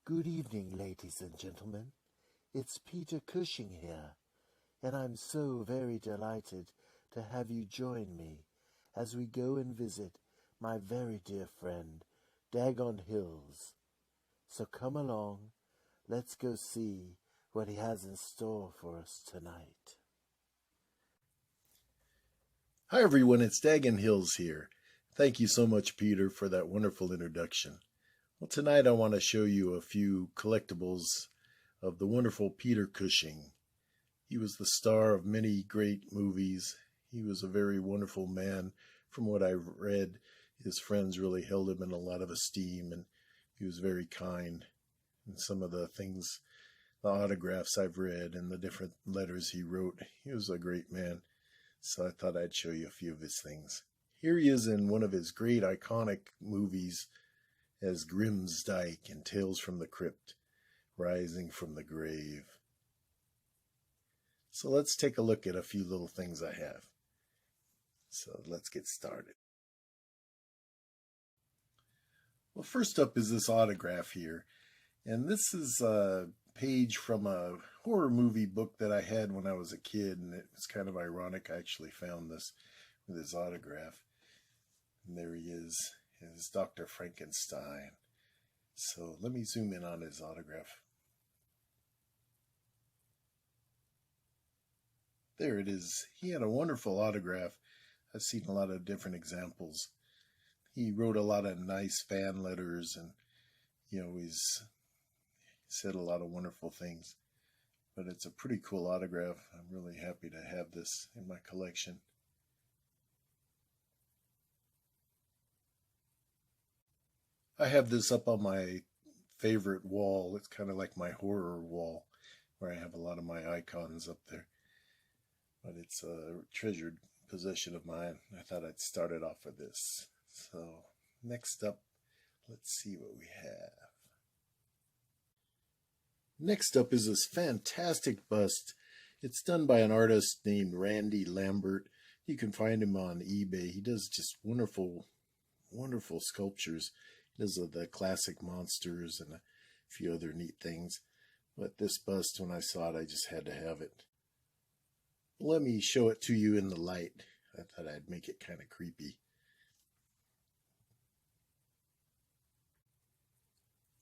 Good evening, ladies and gentlemen. It's Peter Cushing here, and I'm so very delighted to have you join me as we go and visit my very dear friend, Dagonhills. So come along, let's go see what he has in store for us tonight. Hi everyone, it's Dagonhills here. Thank you so much, Peter, for that wonderful introduction. Well, tonight I want to show you a few collectibles of the wonderful Peter Cushing. He was the star of many great movies. He was a very wonderful man. From what I've read, his friends really held him in a lot of esteem, and he was very kind. And some of the things, the autographs I've read and the different letters he wrote, he was a great man. So I thought I'd show you a few of his things. Here he is in one of his great iconic movies as Grimsdyke in Tales from the Crypt, Rising from the Grave. So let's take a look at a few little things I have. So let's get started. Well, first up is this autograph here. And this is a page from a horror movie book that I had when I was a kid. And it was kind of ironic. I actually found this with his autograph. And there he is. Is Dr. Frankenstein. So let me zoom in on his autograph. There it is. He had a wonderful autograph. I've seen a lot of different examples. He wrote a lot of nice fan letters, and he always said a lot of wonderful things. But it's a pretty cool autograph. I'm really happy to have this in my collection. I have this up on my favorite wall. It's kind of like my horror wall, where I have a lot of my icons up there. But it's a treasured possession of mine. I thought I'd start it off with this. So next up, let's see what we have. Next up is this fantastic bust. It's done by an artist named Randy Lambert. You can find him on eBay. He does just wonderful, wonderful sculptures. He does the classic monsters and a few other neat things. But this bust, when I saw it, I just had to have it. Let me show it to you in the light. I thought I'd make it kind of creepy.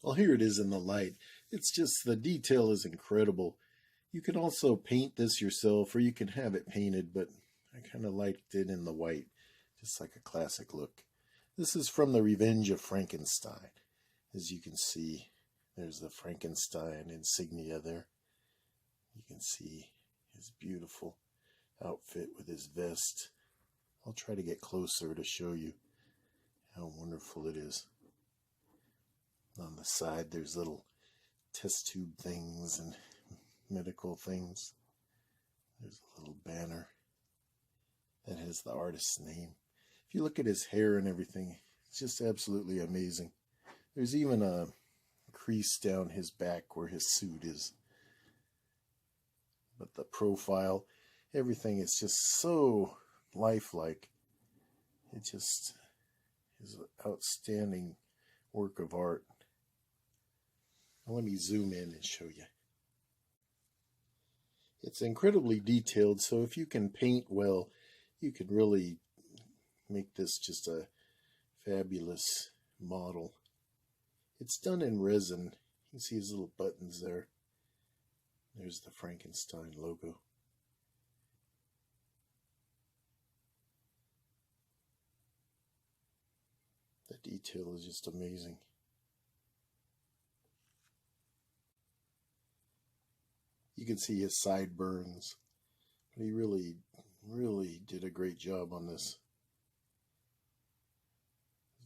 Well, here it is in the light. It's just, the detail is incredible. You can also paint this yourself, or you can have it painted, but I kind of liked it in the white, just like a classic look. This is from The Revenge of Frankenstein. As you can see, there's the Frankenstein insignia there. You can see his beautiful outfit with his vest. I'll try to get closer to show you how wonderful it is. On the side, there's little test tube things and medical things. There's a little banner that has the artist's name. If you look at his hair and everything, it's just absolutely amazing. There's even a crease down his back where his suit is. But the profile, everything is just so lifelike. It just is an outstanding work of art. Now let me zoom in and show you. It's incredibly detailed, so if you can paint well, you can really make this just a fabulous model. It's done in resin. You can see his little buttons there. There's the Frankenstein logo. The detail is just amazing. You can see his sideburns, but he really did a great job on this.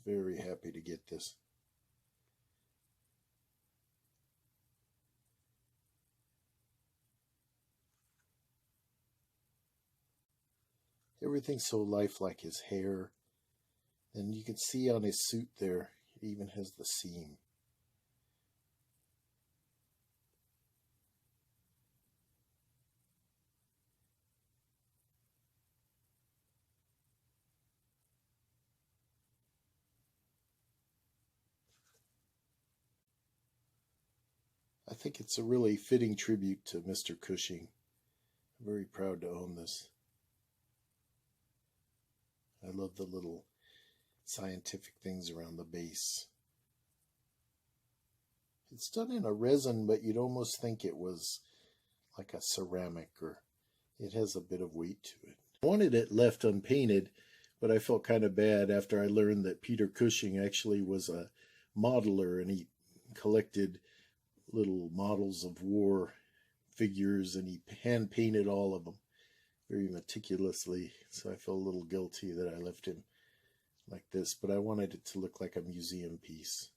Very happy to get this. Everything's so lifelike, his hair. And you can see on his suit there, it even has the seam. think it's a really fitting tribute to Mr. Cushing. I'm very proud to own this. I love the little scientific things around the base. It's done in a resin, but you'd almost think it was like a ceramic, or it has a bit of weight to it. I wanted it left unpainted, but I felt kind of bad after I learned that Peter Cushing actually was a modeler, and he collected little models of war figures, and he hand painted all of them very meticulously. So I felt a little guilty that I left him like this, but I wanted it to look like a museum piece.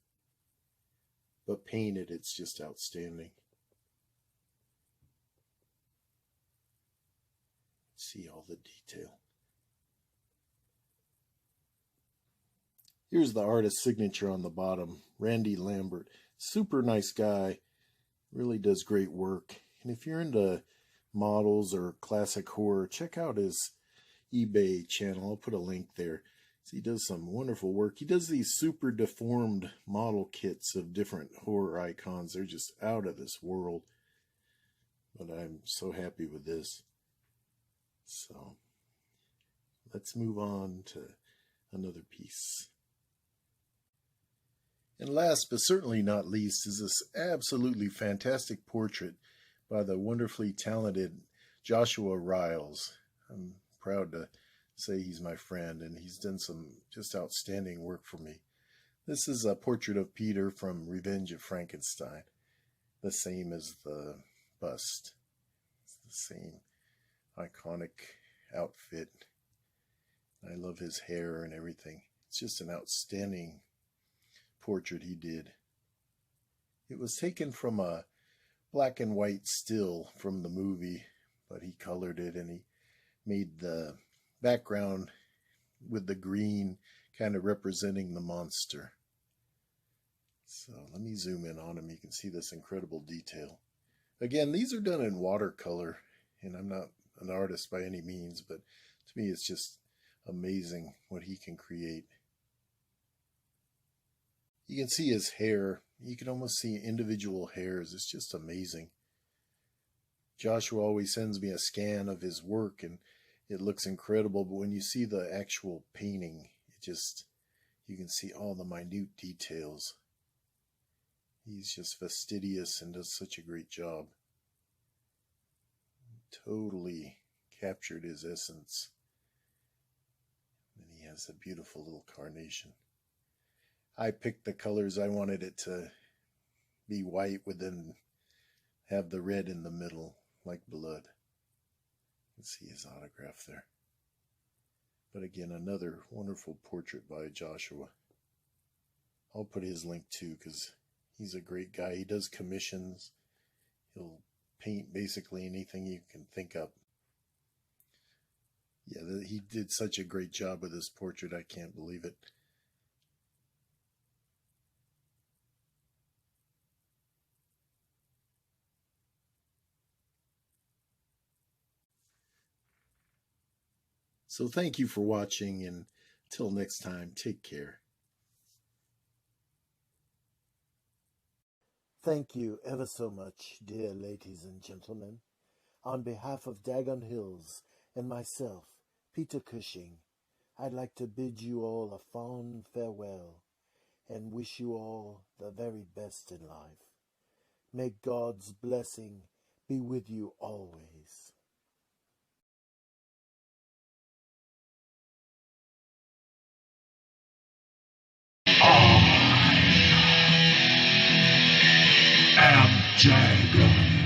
But painted, it's just outstanding. See all the detail. Here's the artist's signature on the bottom, Randy Lambert. Super nice guy, really does great work. And if you're into models or classic horror, check out his eBay channel. I'll put a link there. So he does some wonderful work. He does these super deformed model kits of different horror icons. They're just out of this world. But I'm so happy with this. So let's move on to another piece. And last but certainly not least is this absolutely fantastic portrait by the wonderfully talented Joshua Riles. I'm proud to say he's my friend, and he's done some just outstanding work for me. This is a portrait of Peter from Revenge of Frankenstein, the same as the bust. It's the same iconic outfit. I love his hair and everything. It's just an outstanding portrait he did. It was taken from a black and white still from the movie, but he colored it, and he made the background with the green kind of representing the monster. So let me zoom in on him. You can see this incredible detail. Again, these are done in watercolor, and I'm not an artist by any means, but to me it's just amazing what he can create. You can see his hair. You can almost see individual hairs. It's just amazing. Joshua always sends me a scan of his work, and it looks incredible, but when you see the actual painting, you can see all the minute details. He's just fastidious and does such a great job. Totally captured his essence. And he has a beautiful little carnation. I picked the colors. I wanted it to be white with then have the red in the middle, like blood. You can see his autograph there. But again, another wonderful portrait by Joshua. I'll put his link too, because he's a great guy. He does commissions. He'll paint basically anything you can think of. Yeah, he did such a great job with this portrait. I can't believe it. So thank you for watching, and till next time, take care. Thank you ever so much, dear ladies and gentlemen. On behalf of Dagonhills and myself, Peter Cushing, I'd like to bid you all a fond farewell and wish you all the very best in life. May God's blessing be with you always. I am Dagon.